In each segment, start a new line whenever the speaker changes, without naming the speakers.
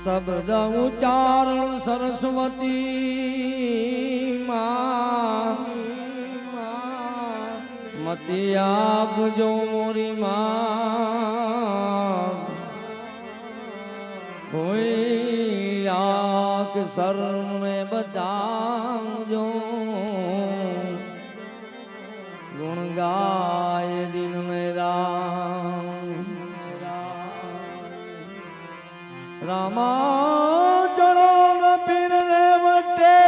શબ્દ ઉચ્ચારણ સરસ્વતી માં મતી આપજો મોરી માં કોઈ આંખ સર મેં બતાવજો ગુણ ગાય દિન મેરા રામા ચડો પીર રે વટે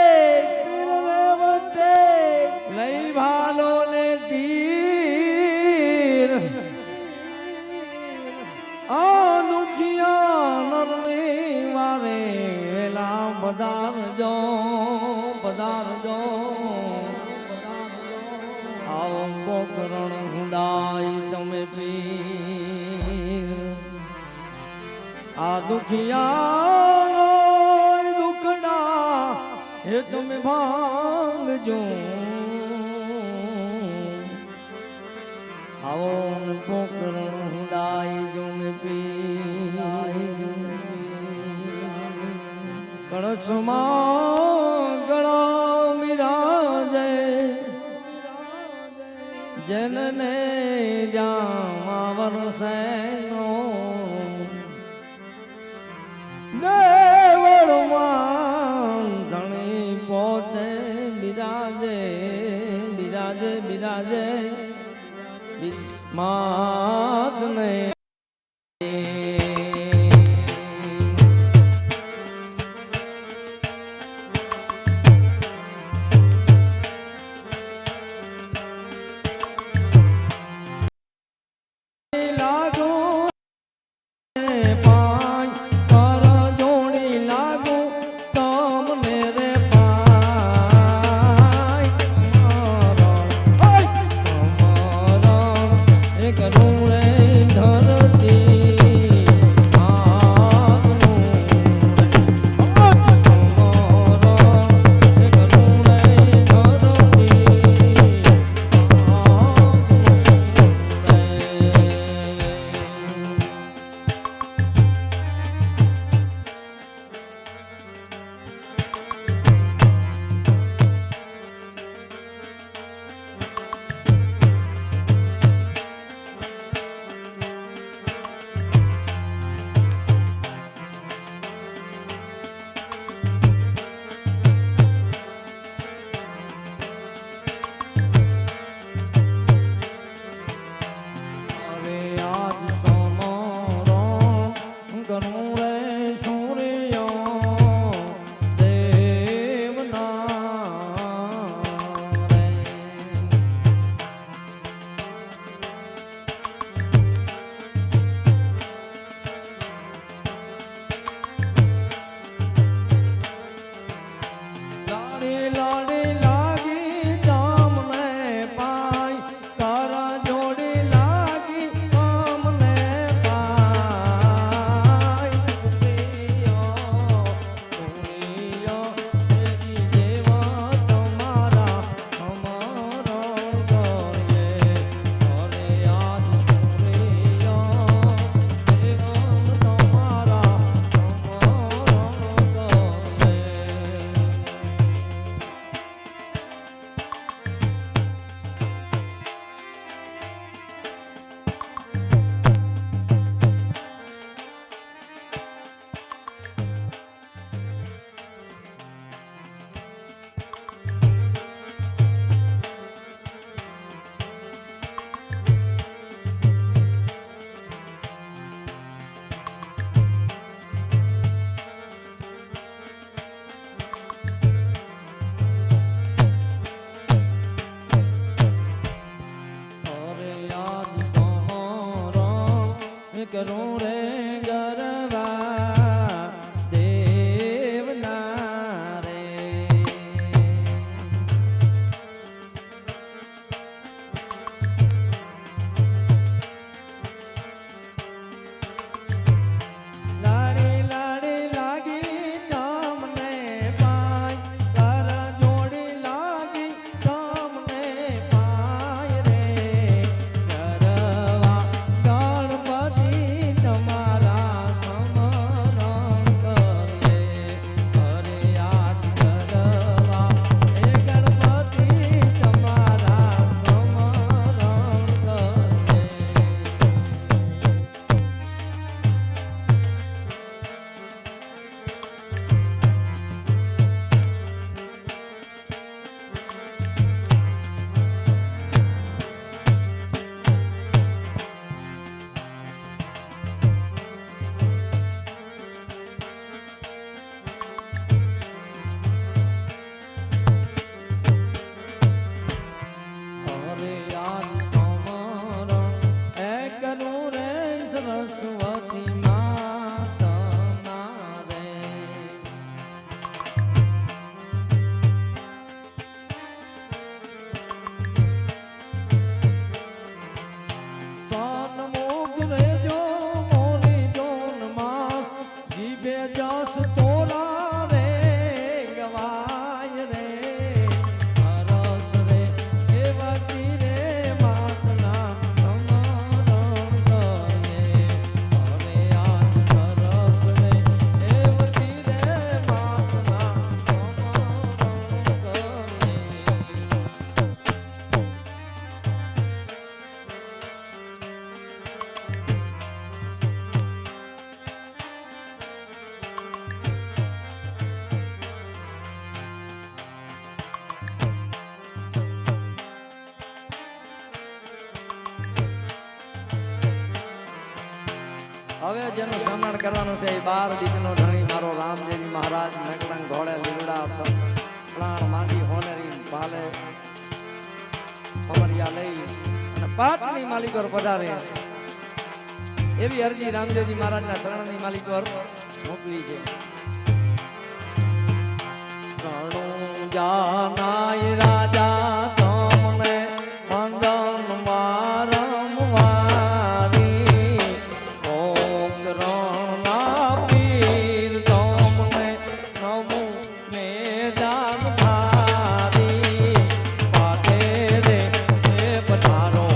લઈ ભાલો ને તીર આ દુખિયા નરમી વારે વેલા પધારજો આવો પોકરણ હુંડાઈ તમે પીર આ દુખિયા દુખડા એ તમે ભાંગજો આવો પોકરણ હુંડાઈ જો મે પી કળશમાં ગળા બિરાજે જનને જામા વરસે નો દેવળમાં ધણી પોતે બિરાજે માત ને કરું રે ગરબા દેવના રે લાડી લાડી લાગી તમને પાય કર જોડી લાગી તમને પાય રે ગરબા ગણપતિ તમારા હવે જેનું સમરણ કરવાનું છે એ 12 બીજનો ધણી મારો રામદેવી મહારાજ નકળંગ ઘોડે લીવડા પ્રાણ માંડી હોનેરી ભાલે અમરિયા લઈ અને પાટની માલિકોર પધારે એવી અરજી રામદેવજી મહારાજના શરણની માલિકોર મોકલી છે. ઘણું જાનાય રાજા તમને વંદન વારંવારી રણના પીર તમને નમું ને જાન ધારી પાટે રે પધારો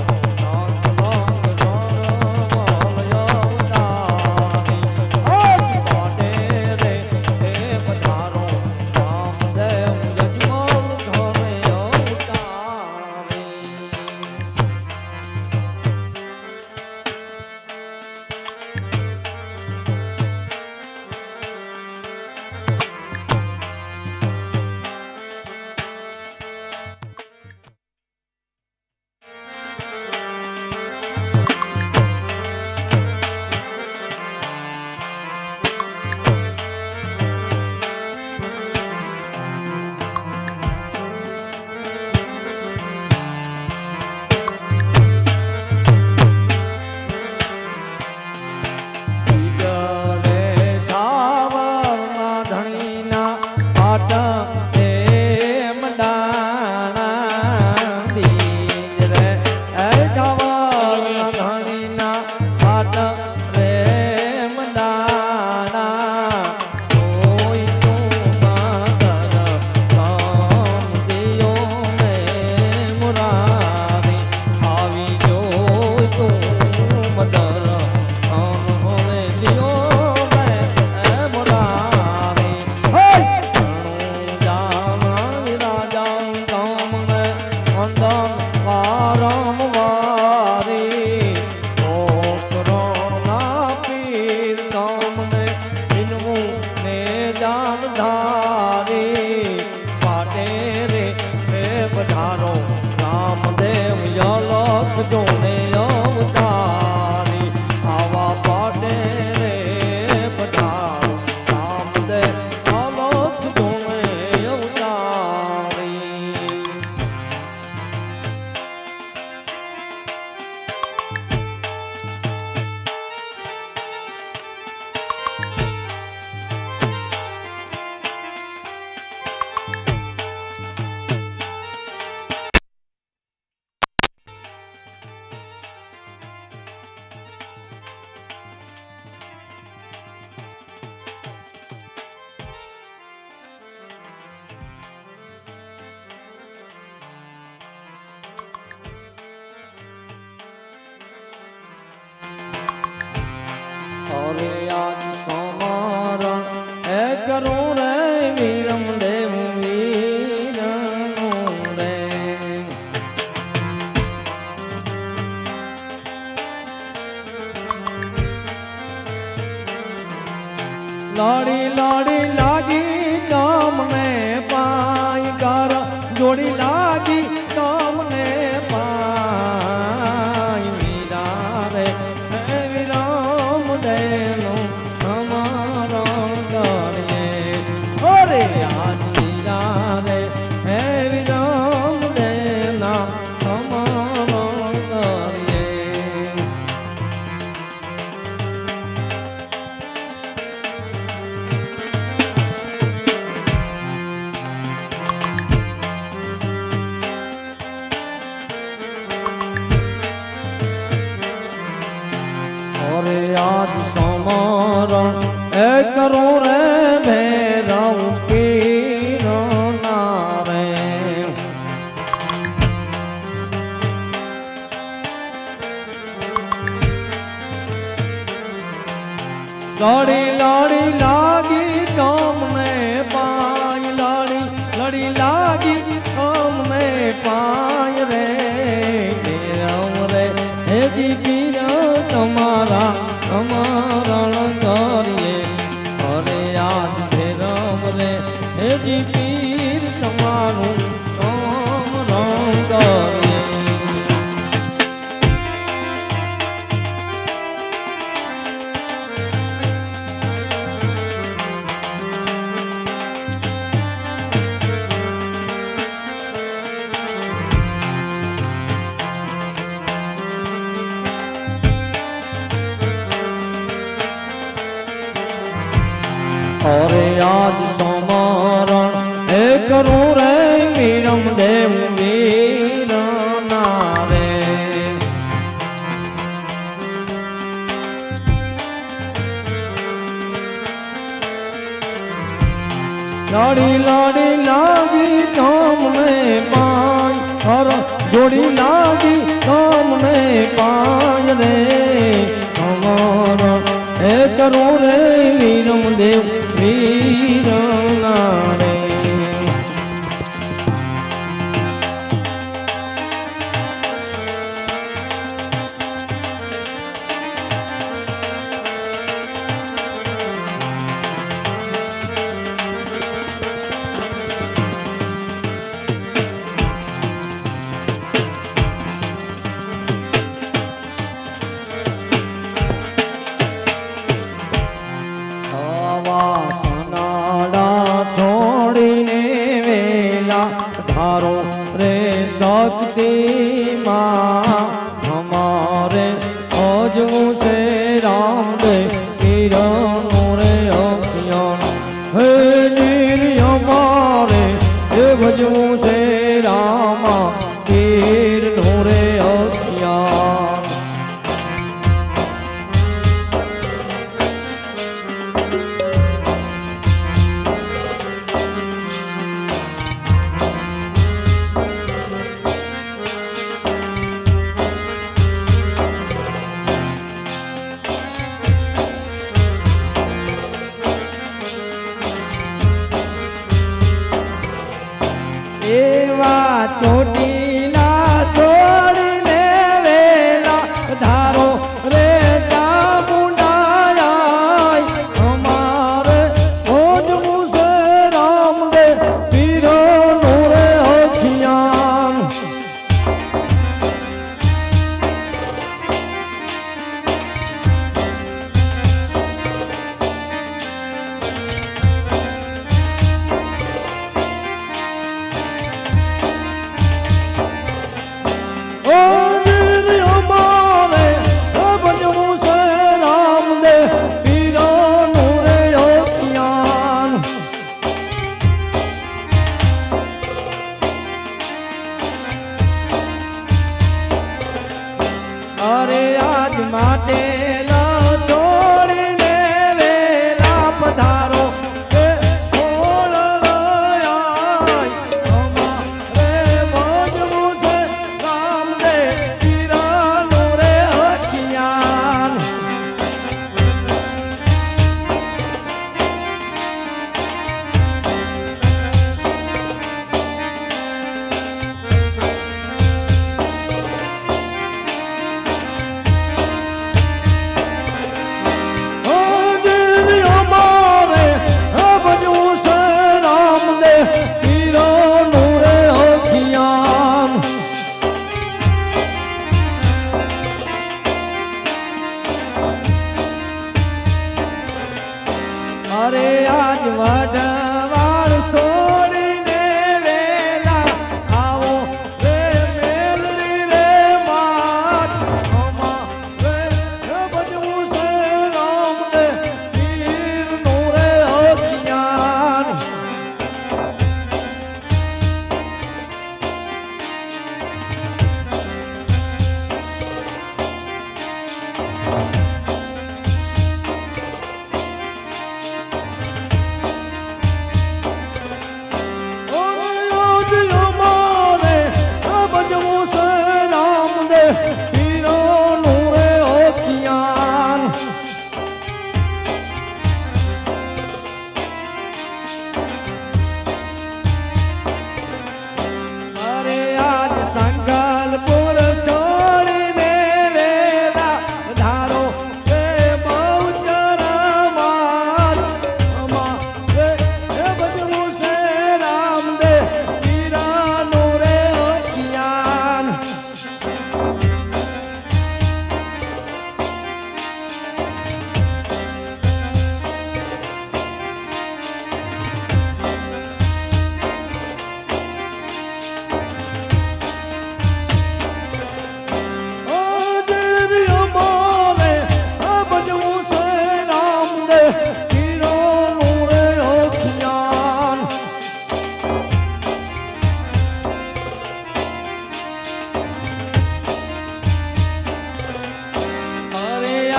અરે આજ સમારણ એ કરું રે વીરમ દેવ વીરનું રે લાડી લાડી લાગી તમને પાય કર જોડી લાગી તમને પાય વીરા રે વિરામ દેનું અમારા કરીએ અરે આજ વીરા રે હે વિરામ દેના અમારા કરીએ અરે આજ સમરણ એ કરો રે ભેરવ પીર ના રે લડી લડી લાગી તમને પાય લડી લડી લાગી તમને પાય રે રે હે દીપી તમારા અમારા કરીએ અરે આજ ભેરવ રે હે પીર તમારું રામ કરીએ આજ સમરણ હે કરું રે મીરમ દેવ વીર નારે લાડી લાડી લાગી તમને પાંચ હર જોડી લાગી તમને પાંચ રે અમારા હે કરું રે વીરમ દેવ વીર નારે ધારો રે શક્તિ માં હમારે અજવું છે રામદેવ કિરણ રે અભિયાન હે નીર અમારે એ ભજવું છે રામા કિરણ રે અભિયાન એવા ચોટીલા છોડીને વેલા ધારો રે ચામુંડાય અમારે ભોજવું છે રામદેવ પીરનું રે અખિયાન અરે આજ માટે છોડીને વેલા પધારો કે અમારે ભજવું છે રામદેવ પીરનું રે અખિયાન અરે આજ વઢવાણ છોડીને વેલા આવો રે મેલડી રે માત અમારે ભજવું છે રામદેવ પીરનું રે અખિયાન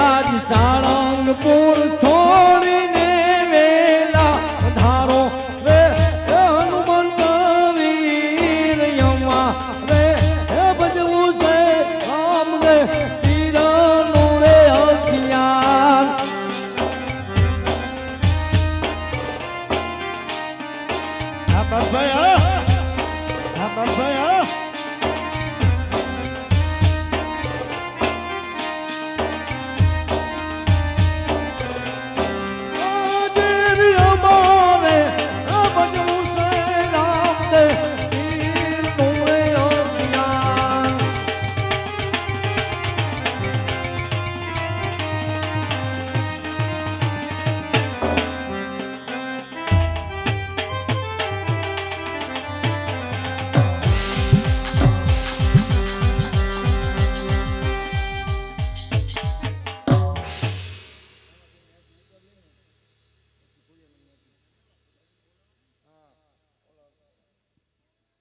આજ સાળંગપુર છોડીને વેલા ધારો રે હનુમંત વીર યમા રે ભજવું છે રામ રે વીરનું રે હથિયાર.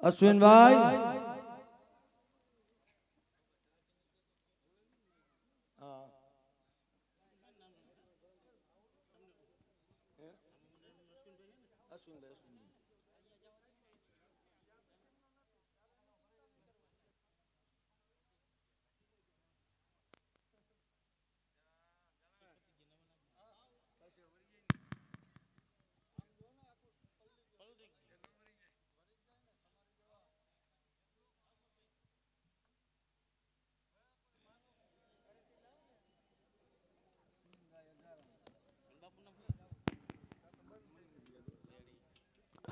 અશ્વિનભાઈ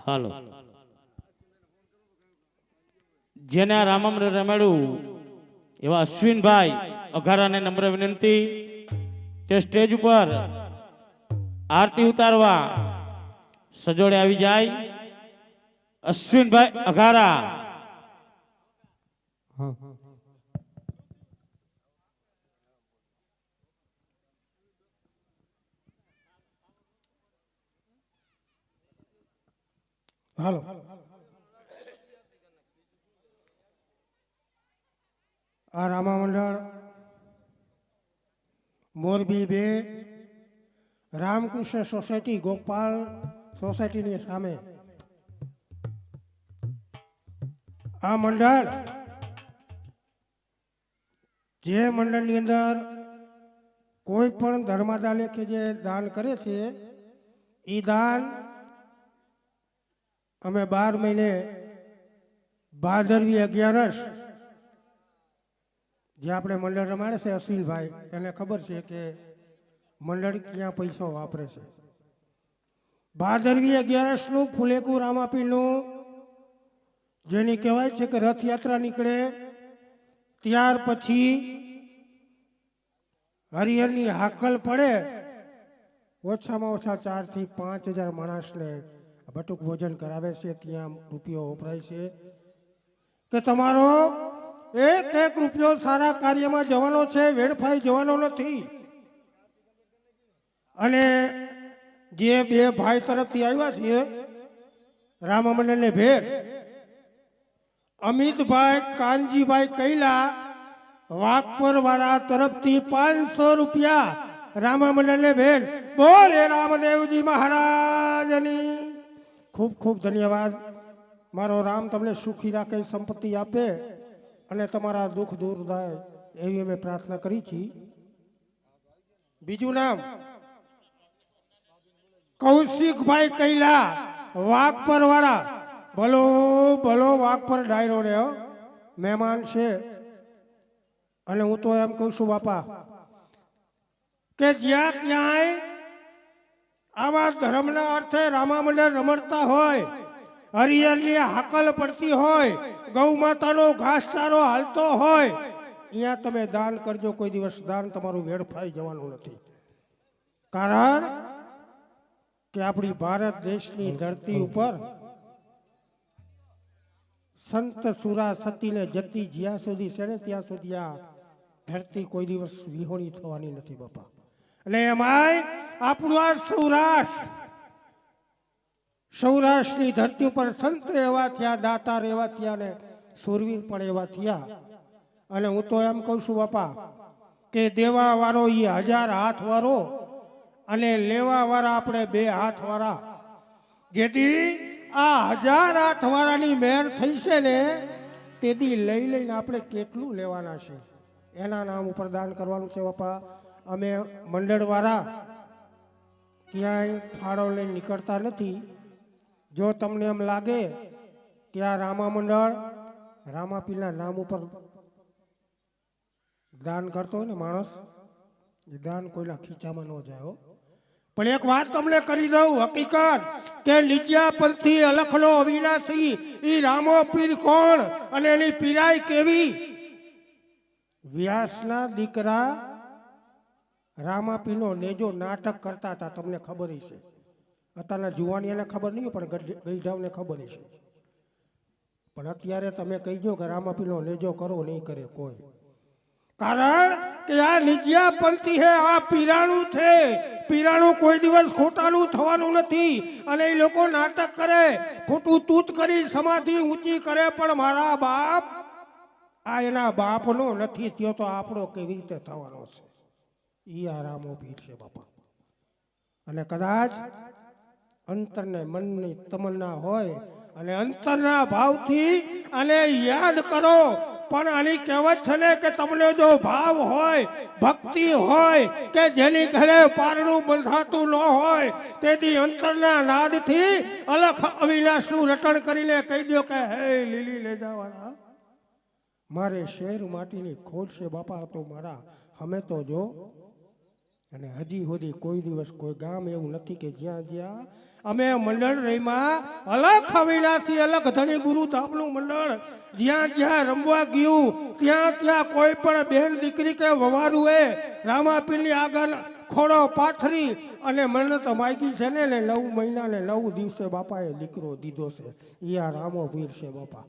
હાલો જેને આ રામામૃત રમાડ્યું એવા અશ્વિનભાઈ અઘારાને નમ્ર વિનંતી કે સ્ટેજ ઉપર આરતી ઉતારવા સજોડે આવી જાય. અશ્વિનભાઈ અઘારા.
હાલો આ રામા મંડળ મોરબી 2 રામકૃષ્ણ સોસાયટી ગોપાલ સોસાયટીની સામે આ મંડળ જે મંડળની અંદર કોઈ પણ ધર્માદાલે કે જે દાન કરે છે એ દાન અમે 12 મહિને ભાદરવી 11 જે આપણે મંડળ રમાડે છે અશ્વિનભાઈ એને ખબર છે કે મંડળ ક્યાં પૈસો વાપરે છે. ભાદરવી 11 નું ફુલેકુ રામાપીરનું જેની કહેવાય છે કે રથયાત્રા નીકળે ત્યાર પછી હરિહરની હાકલ પડે ઓછામાં ઓછા 4 થી 5,000 માણસને બટુક ભોજન કરાવે છે. ત્યાં રૂપિયો વપરાય છે કે તમારો એક રૂપિયો સારા કાર્યમાં જવાનો છે, વેડફાઈ જવાનો નથી. અને જે 2 ભાઈ તરફથી આવ્યા છે રામા મંડળને ભેટ અમિતભાઈ કાનજીભાઈ કૈલા વાઘપર વાળા તરફથી 500 રૂપિયા રામા મંડળને ભેટ. બોલે રામદેવજી મહારાજની ખૂબ ખૂબ ધન્યવાદ. મારો રામ તમને સુખી રાખે, સંપત્તિ આપે અને તમારા દુઃખ દૂર થાય એવી અમે પ્રાર્થના કરી છીએ. બીજું નામ કૌશિકભાઈ કૈલા વાઘપર વાળા. ભલો ભલો વાઘપર ડાયરો ને મહેમાન છે. અને હું તો એમ કહું છું બાપા કે જ્યાં ક્યાંય આવા ધર્મના અર્થે રામા મંડળ રમણતા હોય, હરિહરની હાકલ પડતી હોય, ગૌ માતાનો ઘાસચારો હાલતો હોય, અહીંયા તમે દાન કરજો. કોઈ દિવસ દાન તમારું વેડફાઈ જવાનું નથી. કારણ કે આપણી ભારત દેશની ધરતી ઉપર સંત સુરા સતીને જતી જ્યાં સુધી છે ને ત્યાં સુધી આ ધરતી કોઈ દિવસ વિહોણી થવાની નથી બાપા. અને એમાંય આપણું આ સૌરાષ્ટ્રની ધરતી ઉપર સંત એવા થયા, દાતાર એવા થયા ને સુરવીર પણ એવા થયા. અને હું તો એમ કહું છું બાપા કે દેવા વાળો એ 1000 હાથ વાળો અને લેવા વાળા આપણે 2 હાથ વાળા, જેથી આ 1000 હાથ વાળાની મેર થઈ છે ને તેથી લઈને આપણે કેટલું લેવાના છે એના નામ ઉપર દાન કરવાનું છે બાપા. અમે મંડળવાળા ક્યાંય ફાળો લઈને નીકળતા નથી. જો તમને એમ લાગે કે આ રામા મંડળ રામાપીરના નામ ઉપર દાન કરતો હોય ને માણસ, એ દાન કોઈના ખીચામાં ન જાય હો. પણ એક વાત તમને કરી દઉં, હકીકત કે લીજ્યાપંથી અલખનો અવિનાશી ઈ રામો પીર કોણ અને એની પીરાઈ કેવી. વ્યાસના દીકરા રામાપીરનો નેજો નાટક કરતા હતા, તમને ખબર છે. અત્યારના જુવાનીઓને ખબર નહીં પણ ગઈઢાઓને ખબર છે. પણ અત્યારે તમે કહીજો કે રામાપીરનો નેજો કરો, નહીં કરે કોઈ. કારણ કે આ લીજ્યાપંથી હે, આ પીરાણું છે. પીરાણું કોઈ દિવસ ખોટાનું થવાનું નથી. અને એ લોકો નાટક કરે, ખોટું તૂત કરી સમાધિ ઊંચી કરે, પણ મારા બાપ આ એના બાપનો નથી થયો તો આપણો કેવી રીતે થવાનો છે. ઈ આ રામો પીર છે બાપા. અને કદાચ અંતરને મનની તમન્ના હોય અને અંતરના ભાવથી અને યાદ કરો. પણ આની કહેવત છે ને કે તમને જો ભાવ હોય, ભક્તિ હોય, કે જેની ઘરે પારણું બંધાતું ન હોય, તેથી અંતરના નાદથી અલખ અવિનાશનું રટણ કરીને કહી દો કે હે લીલી લેજાવાળા, મારે શેર માટીની ખોટ છે બાપા, તો મારા અમે તો જો. અને હજી સુધી કોઈ દિવસ કોઈ ગામ એવું નથી કે જ્યાં જ્યાં અમે મંડળ રહીમાં અલખ અવિનાશી અલખ ધણી ગુરુ ધામનું મંડળ જ્યાં જ્યાં રમવા ગયું ત્યાં ત્યાં કોઈ પણ બેન દીકરી કે વવારુએ રામાપીરની આગળ ખોડો પાથરી અને મન્નત માગી છે ને 9 મહિના ને 9 દિવસે બાપાએ દીકરો દીધો છે. એ આ રામો વીર છે બાપા.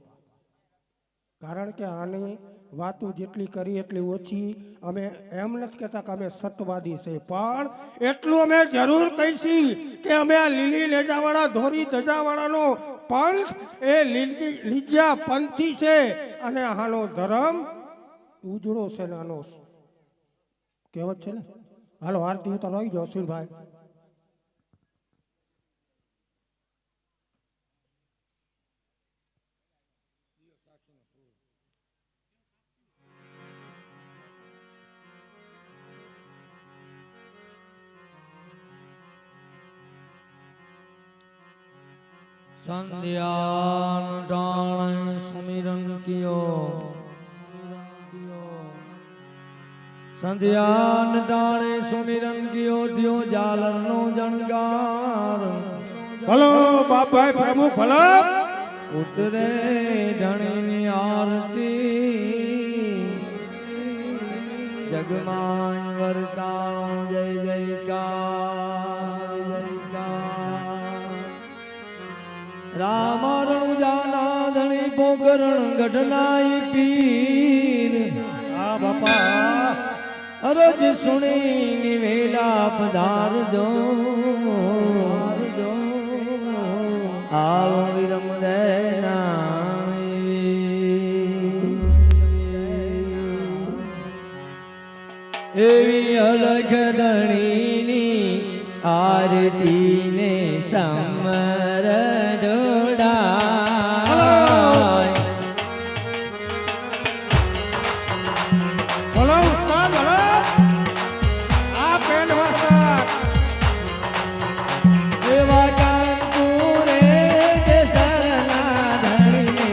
કારણ કે આની વાતો જેટલી કરી એટલી ઓછી. અમે એમ નથી કહેતા કે અમે સત્યવાદી છે, પણ એટલું અમે જરૂર કહીશી કે અમે આ લીલી લેજાવાળા ધોરી ધજાવાળાનો પંથ એ લીજ્યા પંથી છે અને આનો ધર્મ ઉજળો છે ને આનો કહેવત છે ને. હાલો આરતી ઉતારો આવી જાઓ અશ્વિનભાઈ.
संध्यान डाण सुमिरन कियो, संध्यान डाणे सुमिरन कियो, थियो जालर नो जणगार.
ભલો બાપભાઈ પ્રમુખ ભલો.
ઉતરે ધણીની આરતી, જગમાય વર્તાણો જય જયકાર જયકાર. રામ રણુજાના ધણી પોકરણ ગઢનાઈ પીર.
હા બાપા
અરજ સુણી નિવેલા પધારજો, આવો વિરમ દેના. એવી અલગ ધણીની આરતીને સમર ડોડાય.
ભલો ઉસ્તાદ ભલો. આ પેન વાસા
એવા કાનપુરે કેસરના ધણીને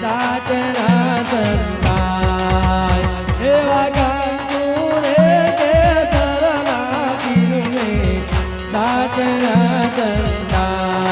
સાટણા સંતાય. એવા કાનપુરે કેસરના પીરને સાટણા સંતાય.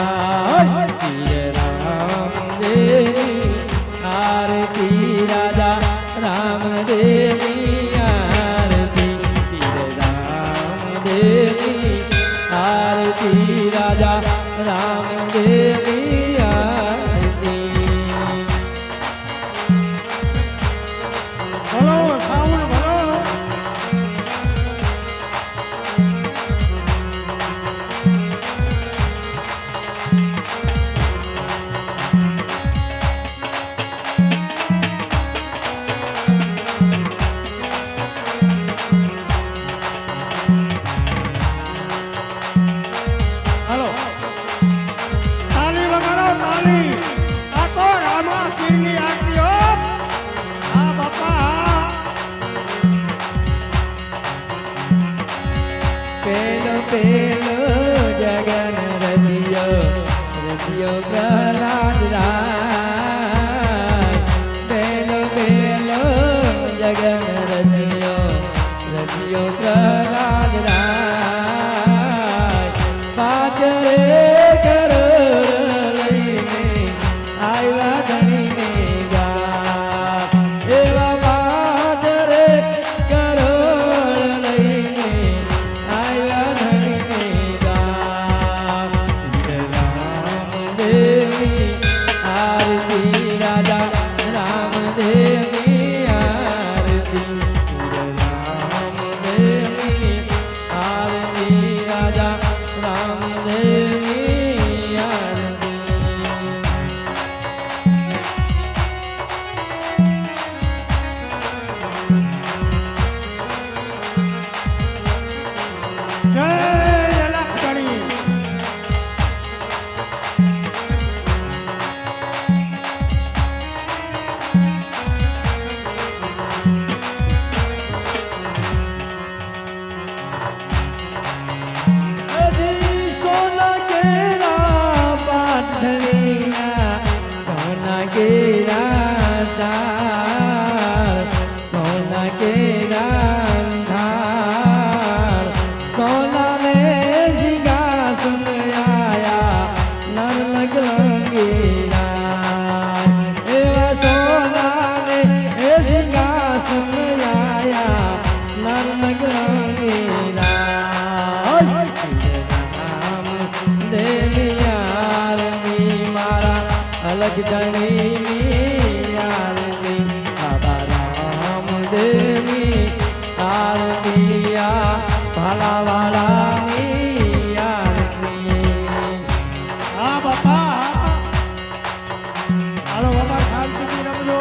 પેલો જગન રચિયો પ્રહલાદ રાય પેલો જગન રચિયો પ્રહલાદ રાય પાછરે કરોડ લઈને આવ્યા ધણીને ગા એવા પાછરે કરોડ લઈને આવ્યા ધણીને ગા રામદેવની આરતી રાજા રામદેવની આરતી રામદેવની આરતી રાજા રામદેવની આરતી
જય લખણી
સોના કેરા પાથરીના સોના કેરા તાર સોના કેરા ધાર સોના ને સિંહાસન આયા નર લગંગીરા એવા સોના ને સિંહાસન આયા નર લગંગીરા દેવી આરતી મારા અલગ ધણીની આરતી બાબા રામદેવની આરતી આ ભાલાવાળાની આરતી
હા બાપા હાલો બાપા શાંતિથી રમજો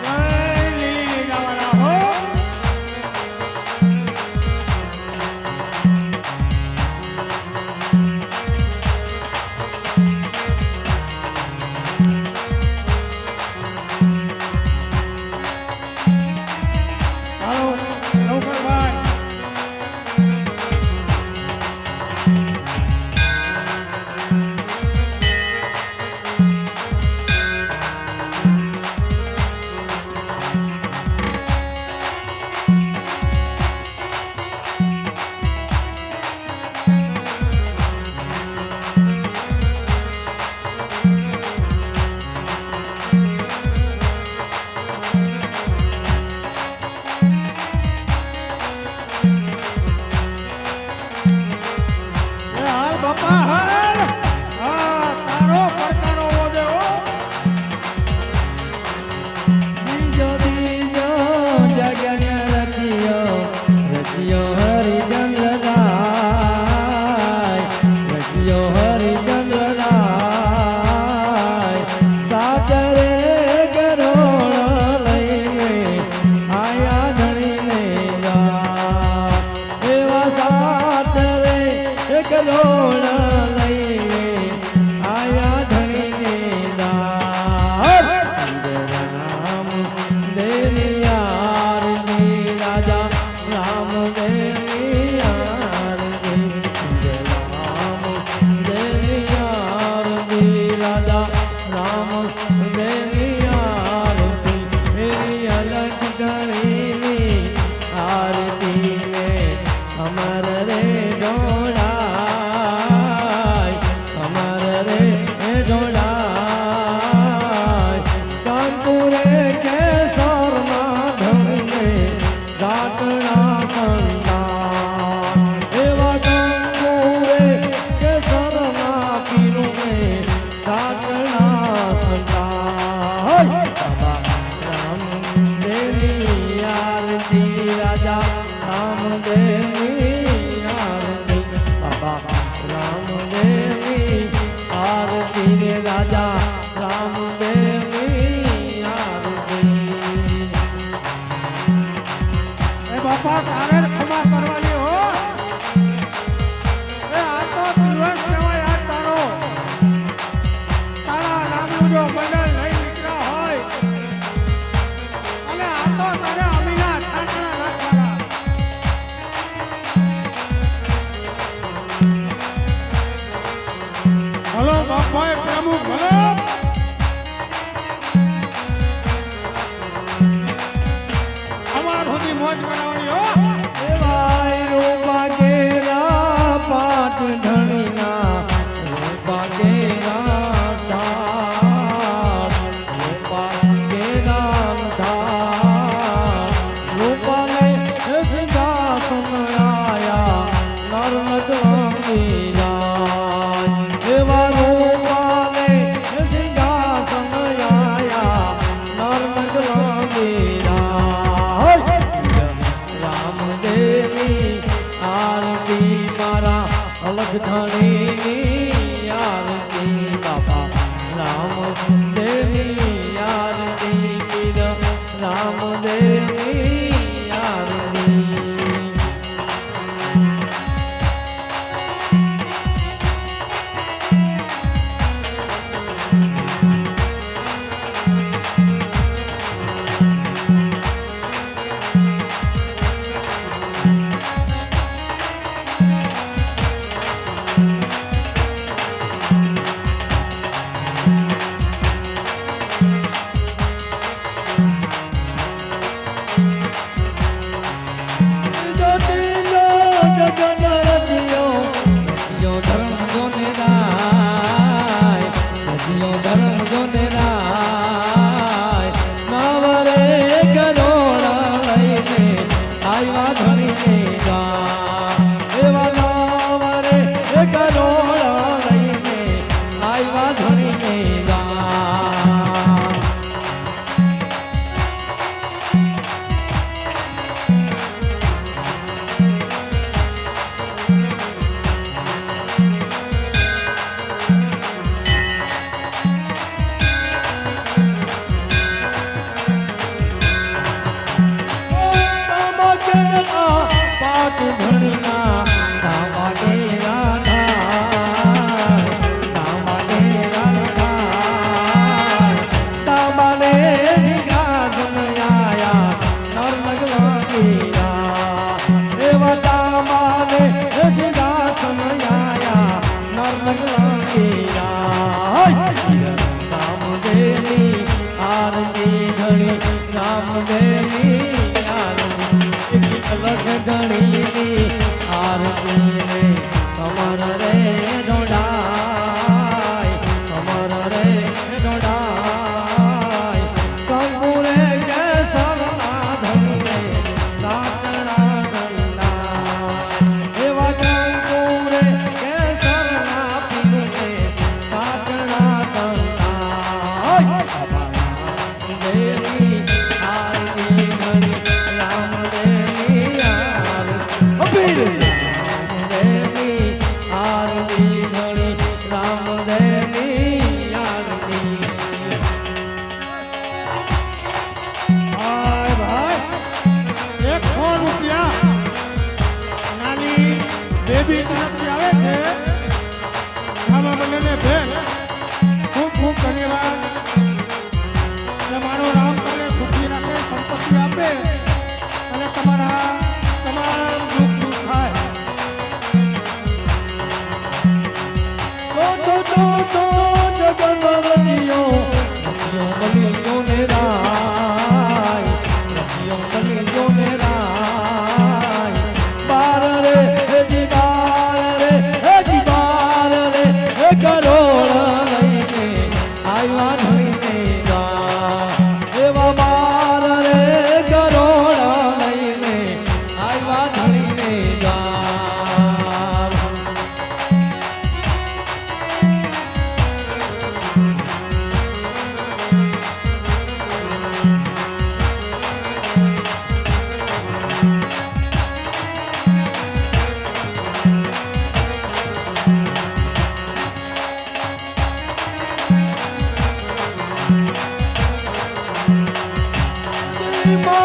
જય લીલી ગાવાના હો હાલો નૌકરભાઈ હાલ બાપા હાલ હા તારો પડકારો ઓદે હો
બીજો જગન રચિયો હરિચંદ્ર રાય રચિયો હરિચંદ્ર રાય સાતરે કરોડ લઈને આયા ધણીને ગા એવા સાતરે કરોડ લઈને આયા ધણીને ગા રામ દેવી આરતી રાજા રામદેવની આરતી રામ દેવી આરતી રાજા રામદેવની આરતી એવી અલગ ગણીની આરતી ને અમર રે જોડાય અમર રે જોડાય કાનપુરે કેસરમાં ધણીને રાતના કંડાર એવા કાનપુરે કેસરમાં પીરુને રાતના કંડાર બાબા રામદેવની આરતી રાજા રામદેવની આરતી બાબા રામદેવની આરતી ને રાજા રામદેવની આરતી
એ બાપા તારે ક્ષમા કરવાની હો એ આ તો દિવસ કહેવાય આ તારો તારા નામનું જો બંડલ લઈ નીકળ્યા હોય
ધણીની આરતી બાપા રામદેવની આરતી પીર રામદેવની આરતી
બેબી તરફથી આવે છે આમાં બંનેને બેન ખૂબ ખૂબ ધન્યવાદ તમારો રામ તમને સુખી રાખે સંપત્તિ આપે અને તમારા તમામ દુઃખ દૂર થાય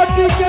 माटी के